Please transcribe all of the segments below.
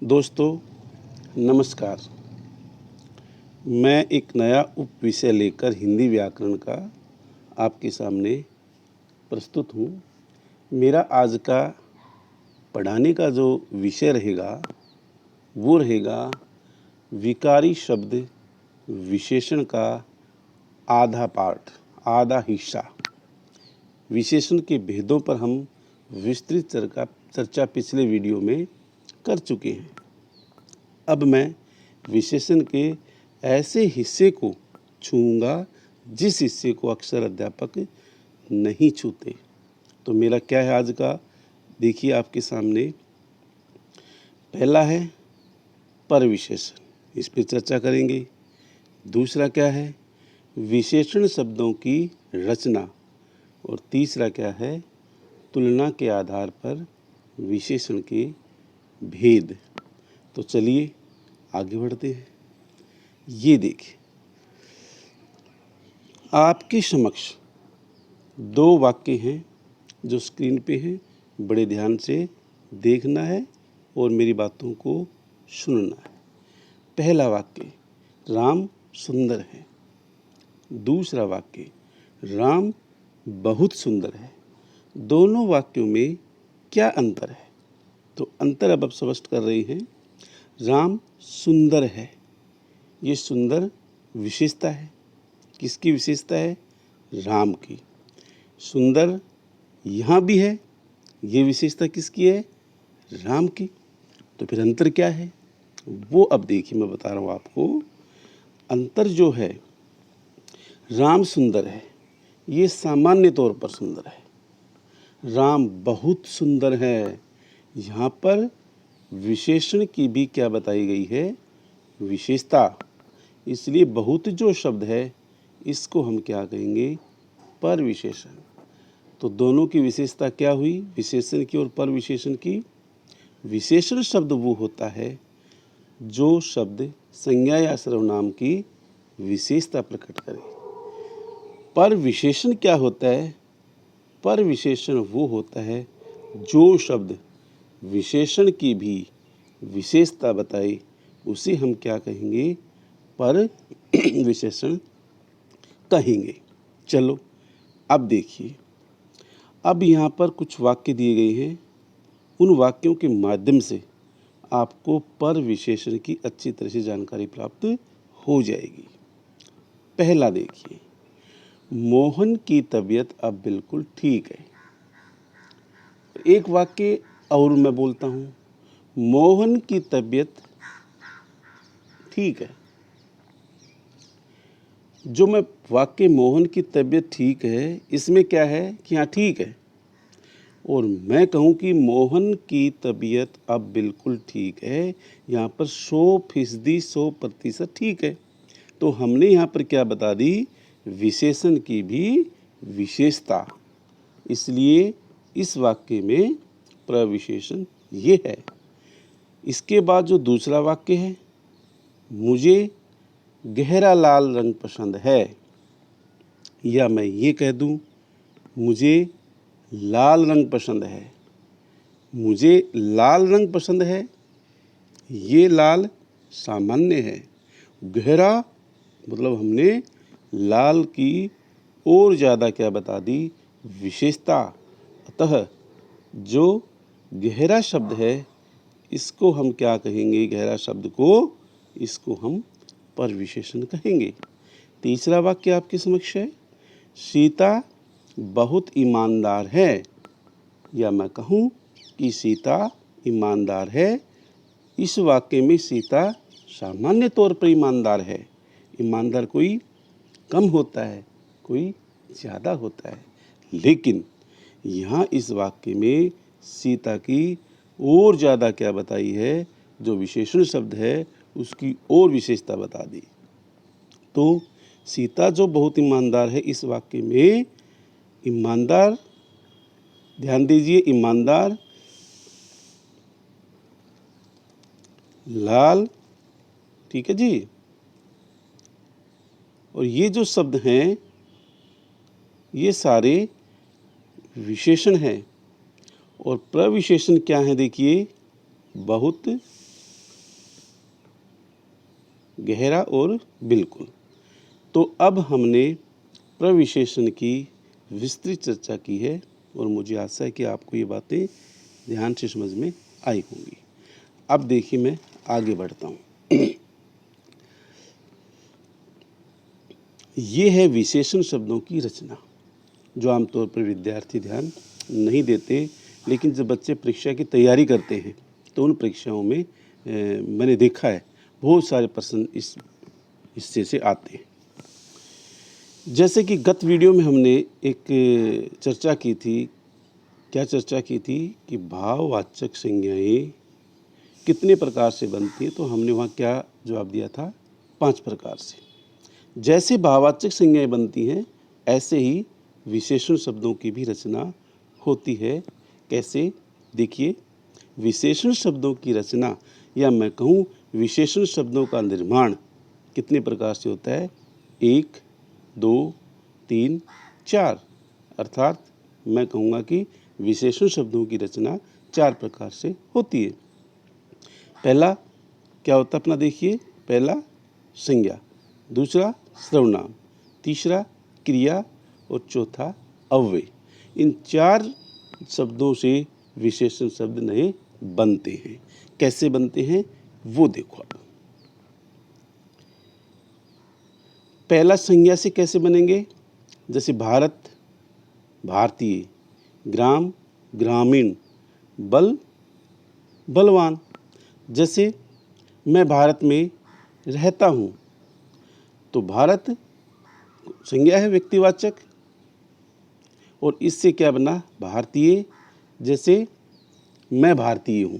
दोस्तों नमस्कार। मैं एक नया उपविषय लेकर हिंदी व्याकरण का आपके सामने प्रस्तुत हूँ। मेरा आज का पढ़ाने का जो विषय रहेगा वो रहेगा विकारी शब्द विशेषण का आधा पार्ट, आधा हिस्सा। विशेषण के भेदों पर हम विस्तृत चर्चा पिछले वीडियो में कर चुके हैं। अब मैं विशेषण के ऐसे हिस्से को छूऊंगा जिस हिस्से को अक्सर अध्यापक नहीं छूते। तो मेरा क्या है आज का, देखिए आपके सामने। पहला है परविशेषण, इस पर चर्चा करेंगे। दूसरा क्या है, विशेषण शब्दों की रचना। और तीसरा क्या है, तुलना के आधार पर विशेषण के भेद। तो चलिए आगे बढ़ते हैं। ये देखिए आपके समक्ष दो वाक्य हैं जो स्क्रीन पे हैं। बड़े ध्यान से देखना है और मेरी बातों को सुनना है। पहला वाक्य, राम सुंदर है। दूसरा वाक्य, राम बहुत सुंदर है। दोनों वाक्यों में क्या अंतर है? तो अंतर अब स्पष्ट कर रही हैं। राम सुंदर है, ये सुंदर विशेषता है। किसकी विशेषता है? राम की। सुंदर यहाँ भी है, ये विशेषता किसकी है? राम की। तो फिर अंतर क्या है वो अब देखिए, मैं बता रहा हूँ आपको। अंतर जो है, राम सुंदर है, ये सामान्य तौर पर सुंदर है। राम बहुत सुंदर है, यहाँ पर विशेषण की भी क्या बताई गई है? विशेषता। इसलिए बहुत जो शब्द है इसको हम क्या कहेंगे? पर विशेषण। तो दोनों की विशेषता क्या हुई? विशेषण की और पर विशेषण की। विशेषण शब्द वो होता है जो शब्द संज्ञा या सर्वनाम की विशेषता प्रकट करे। पर विशेषण क्या होता है? पर विशेषण वो होता है जो शब्द विशेषण की भी विशेषता बताए, उसे हम क्या कहेंगे? पर विशेषण कहेंगे। चलो अब देखिए, अब यहाँ पर कुछ वाक्य दिए गए हैं। उन वाक्यों के माध्यम से आपको पर विशेषण की अच्छी तरह से जानकारी प्राप्त हो जाएगी। पहला देखिए, मोहन की तबीयत अब बिल्कुल ठीक है। एक वाक्य और मैं बोलता हूँ, मोहन की तबीयत ठीक है। जो मैं वाक्य मोहन की तबीयत ठीक है, इसमें क्या है कि हाँ ठीक है। और मैं कहूँ कि मोहन की तबीयत अब बिल्कुल ठीक है, यहाँ पर 100% 100% ठीक है। तो हमने यहाँ पर क्या बता दी? विशेषण की भी विशेषता। इसलिए इस वाक्य में प्रविशेषण ये है। इसके बाद जो दूसरा वाक्य है, मुझे गहरा लाल रंग पसंद है, या मैं ये कह दूं, मुझे लाल रंग पसंद है। मुझे लाल रंग पसंद है, ये लाल सामान्य है। गहरा मतलब हमने लाल की और ज़्यादा क्या बता दी? विशेषता। अतः जो गहरा शब्द है इसको हम क्या कहेंगे? गहरा शब्द को इसको हम पर विशेषण कहेंगे। तीसरा वाक्य आपके समक्ष है, सीता बहुत ईमानदार है, या मैं कहूँ कि सीता ईमानदार है। इस वाक्य में सीता सामान्य तौर पर ईमानदार है। ईमानदार कोई कम होता है, कोई ज़्यादा होता है, लेकिन यहाँ इस वाक्य में सीता की और ज़्यादा क्या बताई है? जो विशेषण शब्द है उसकी और विशेषता बता दी। तो सीता जो बहुत ईमानदार है, इस वाक्य में ईमानदार, ध्यान दीजिए, ईमानदार, लाल, ठीक है जी। और ये जो शब्द हैं ये सारे विशेषण हैं। और प्रविशेषण क्या है? देखिए, बहुत गहरा और बिल्कुल। तो अब हमने प्रविशेषण की विस्तृत चर्चा की है और मुझे आशा है कि आपको ये बातें ध्यान से समझ में आई होंगी। अब देखिए मैं आगे बढ़ता हूँ। ये है विशेषण शब्दों की रचना, जो आमतौर पर विद्यार्थी ध्यान नहीं देते, लेकिन जब बच्चे परीक्षा की तैयारी करते हैं तो उन परीक्षाओं में मैंने देखा है बहुत सारे प्रश्न इस हिस्से से आते हैं। जैसे कि गत वीडियो में हमने एक चर्चा की थी, क्या चर्चा की थी कि भाववाचक संज्ञाएं कितने प्रकार से बनती है, तो हमने वहाँ क्या जवाब दिया था, 5 प्रकार से। जैसे भाववाचक संज्ञाएं बनती हैं ऐसे ही विशेषण शब्दों की भी रचना होती है। कैसे? देखिए, विशेषण शब्दों की रचना या मैं कहूँ विशेषण शब्दों का निर्माण कितने प्रकार से होता है, 1, 2, 3, 4। अर्थात मैं कहूँगा कि विशेषण शब्दों की रचना 4 प्रकार से होती है। पहला क्या होता है अपना, देखिए, पहला संज्ञा, दूसरा सर्वनाम, तीसरा क्रिया और चौथा अव्यय। इन 4 शब्दों से विशेषण शब्द नए बनते हैं। कैसे बनते हैं वो देखो। अब पहला संज्ञा से कैसे बनेंगे, जैसे भारत भारतीय, ग्राम ग्रामीण, बल बलवान। जैसे मैं भारत में रहता हूँ, तो भारत संज्ञा है व्यक्तिवाचक, और इससे क्या बना, भारतीय। जैसे मैं भारतीय हूँ,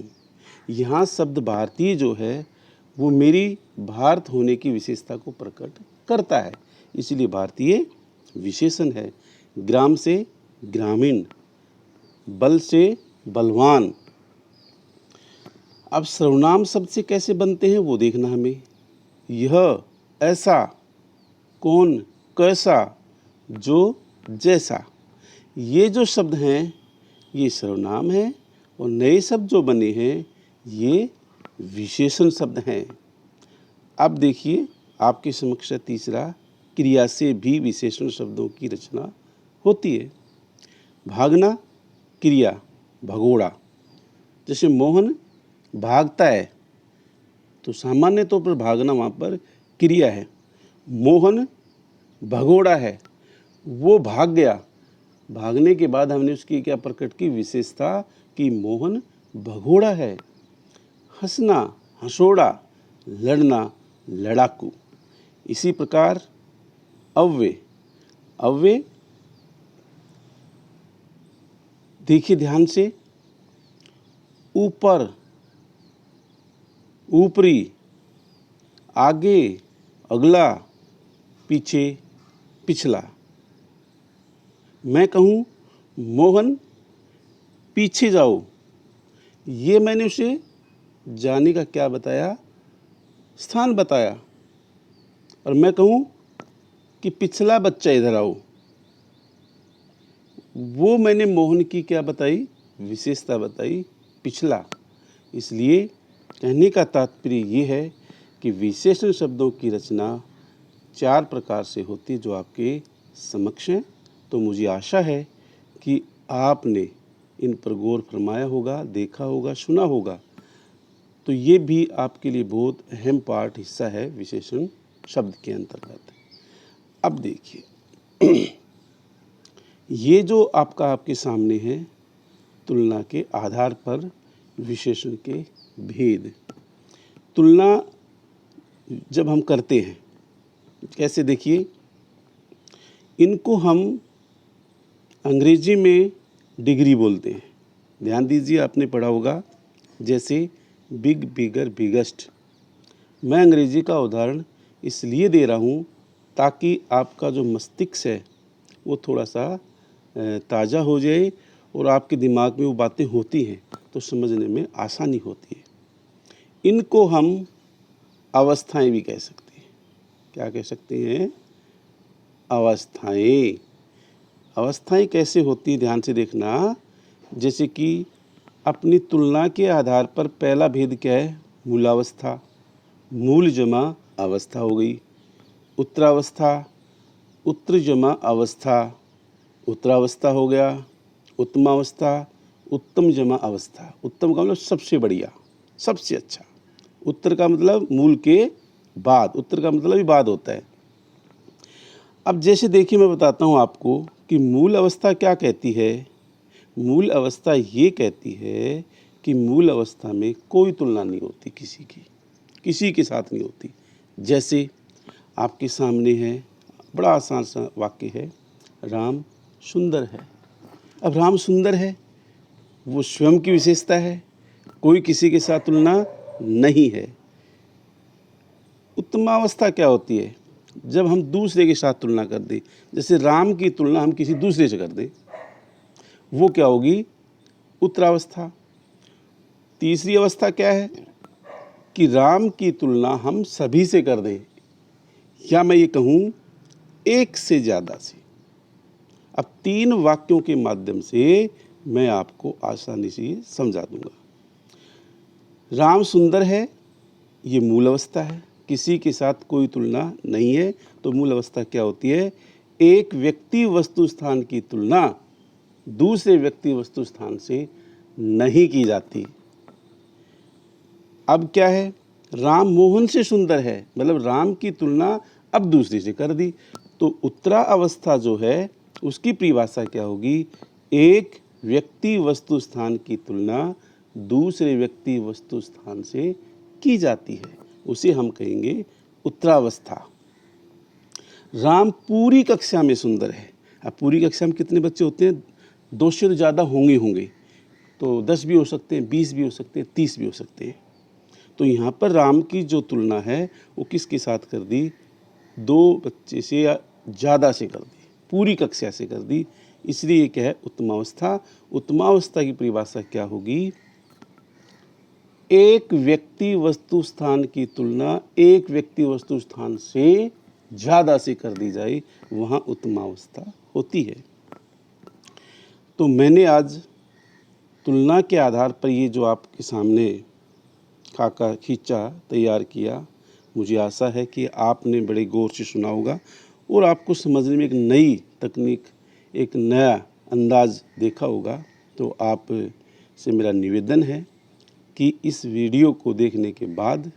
यहाँ शब्द भारतीय जो है वो मेरी भारत होने की विशेषता को प्रकट करता है, इसलिए भारतीय विशेषण है। ग्राम से ग्रामीण, बल से बलवान। अब सर्वनाम शब्द से कैसे बनते हैं वो देखना हमें। यह, ऐसा, कौन, कैसा, जो, जैसा, ये जो शब्द हैं ये सर्वनाम है, और नए शब्द जो बने हैं ये विशेषण शब्द हैं। अब देखिए आपके समक्ष तीसरा, क्रिया से भी विशेषण शब्दों की रचना होती है। भागना क्रिया, भगोड़ा। जैसे मोहन भागता है, तो सामान्य तौर पर भागना वहाँ पर क्रिया है। मोहन भगोड़ा है, वो भाग गया, भागने के बाद हमने उसकी क्या प्रकट की, विशेषता कि मोहन भगोड़ा है। हंसना हंसोड़ा, लड़ना लड़ाकू। इसी प्रकार अव्यय, अव्यय देखिए ध्यान से, ऊपर ऊपरी, आगे अगला, पीछे पिछला। मैं कहूँ मोहन पीछे जाओ, ये मैंने उसे जाने का क्या बताया, स्थान बताया। और मैं कहूँ कि पिछला बच्चा इधर आओ, वो मैंने मोहन की क्या बताई, विशेषता बताई, पिछला। इसलिए कहने का तात्पर्य ये है कि विशेषण शब्दों की रचना 4 प्रकार से होती है जो आपके समक्ष हैं। तो मुझे आशा है कि आपने इन पर गौर फरमाया होगा, देखा होगा, सुना होगा। तो ये भी आपके लिए बहुत अहम पार्ट हिस्सा है विशेषण शब्द के अंतर्गत। अब देखिए ये जो आपके सामने है, तुलना के आधार पर विशेषण के भेद। तुलना जब हम करते हैं कैसे, देखिए, इनको हम अंग्रेजी में डिग्री बोलते हैं। ध्यान दीजिए, आपने पढ़ा होगा, जैसे बिग, बिगर, बिगेस्ट। मैं अंग्रेजी का उदाहरण इसलिए दे रहा हूँ ताकि आपका जो मस्तिष्क है वो थोड़ा सा ताज़ा हो जाए और आपके दिमाग में वो बातें होती हैं तो समझने में आसानी होती है। इनको हम अवस्थाएं भी कह सकते हैं। क्या कह सकते हैं? अवस्थाएं। अवस्थाएं कैसे होती है, ध्यान से देखना। जैसे कि अपनी तुलना के आधार पर पहला भेद क्या है? मूलावस्था। मूल जमा अवस्था हो गई। उत्तरावस्था, उत्तर जमा अवस्था, उत्तरावस्था हो गया। उत्तमावस्था, उत्तम जमा अवस्था। उत्तम का मतलब सबसे बढ़िया, सबसे अच्छा। उत्तर का मतलब मूल के बाद, उत्तर का मतलब ही बाद होता है। अब जैसे देखिए मैं बताता हूँ आपको कि मूल अवस्था क्या कहती है। मूल अवस्था ये कहती है कि मूल अवस्था में कोई तुलना नहीं होती किसी की, किसी के साथ नहीं होती। जैसे आपके सामने है, बड़ा आसान सा वाक्य है, राम सुंदर है। अब राम सुंदर है, वो स्वयं की विशेषता है, कोई किसी के साथ तुलना नहीं है। उत्तमावस्था क्या होती है? जब हम दूसरे के साथ तुलना कर दें, जैसे राम की तुलना हम किसी दूसरे से कर दें, वो क्या होगी? उत्तरावस्था। तीसरी अवस्था क्या है कि राम की तुलना हम सभी से कर दें, या मैं ये कहूँ एक से ज़्यादा से। अब 3 वाक्यों के माध्यम से मैं आपको आसानी से ये समझा दूंगा। राम सुंदर है, ये मूल अवस्था है, किसी के साथ कोई तुलना नहीं है। तो मूल अवस्था क्या होती है? एक व्यक्ति वस्तु स्थान की तुलना दूसरे व्यक्ति वस्तु स्थान से नहीं की जाती। अब क्या है? राम मोहन से सुंदर है, मतलब राम की तुलना अब दूसरे से कर दी। तो उत्तरा अवस्था जो है उसकी परिभाषा क्या होगी? एक व्यक्ति वस्तु स्थान की तुलना दूसरे व्यक्ति वस्तु स्थान से की जाती है, उसे हम कहेंगे उत्तरावस्था। राम पूरी कक्षा में सुंदर है। अब पूरी कक्षा में कितने बच्चे होते हैं? 2 से ज़्यादा होंगे, तो 10 भी हो सकते हैं, 20 भी हो सकते हैं, 30 भी हो सकते हैं। तो यहाँ पर राम की जो तुलना है वो किसके साथ कर दी? 2 बच्चे से या ज़्यादा से कर दी, पूरी कक्षा से कर दी। इसलिए ये क्या है? उत्तमावस्था। उत्तमावस्था की परिभाषा क्या होगी? एक व्यक्ति वस्तु स्थान की तुलना एक व्यक्ति वस्तु स्थान से ज़्यादा से कर दी जाए, वहाँ उत्तमावस्था होती है। तो मैंने आज तुलना के आधार पर ये जो आपके सामने खाका खींचा, तैयार किया, मुझे आशा है कि आपने बड़े गौर से सुना होगा और आपको समझने में एक नई तकनीक, एक नया अंदाज देखा होगा। तो आप से मेरा निवेदन है कि इस वीडियो को देखने के बाद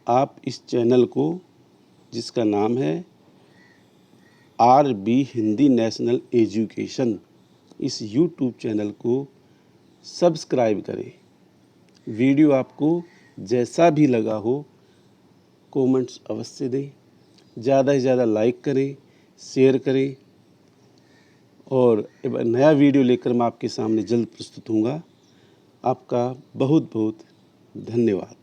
आप इस चैनल को, जिसका नाम है RB हिंदी नेशनल एजुकेशन, इस YouTube चैनल को सब्सक्राइब करें। वीडियो आपको जैसा भी लगा हो कमेंट्स अवश्य दें, ज़्यादा से ज़्यादा लाइक करें, शेयर करें, और नया वीडियो लेकर मैं आपके सामने जल्द प्रस्तुत होऊंगा। आपका बहुत बहुत धन्यवाद।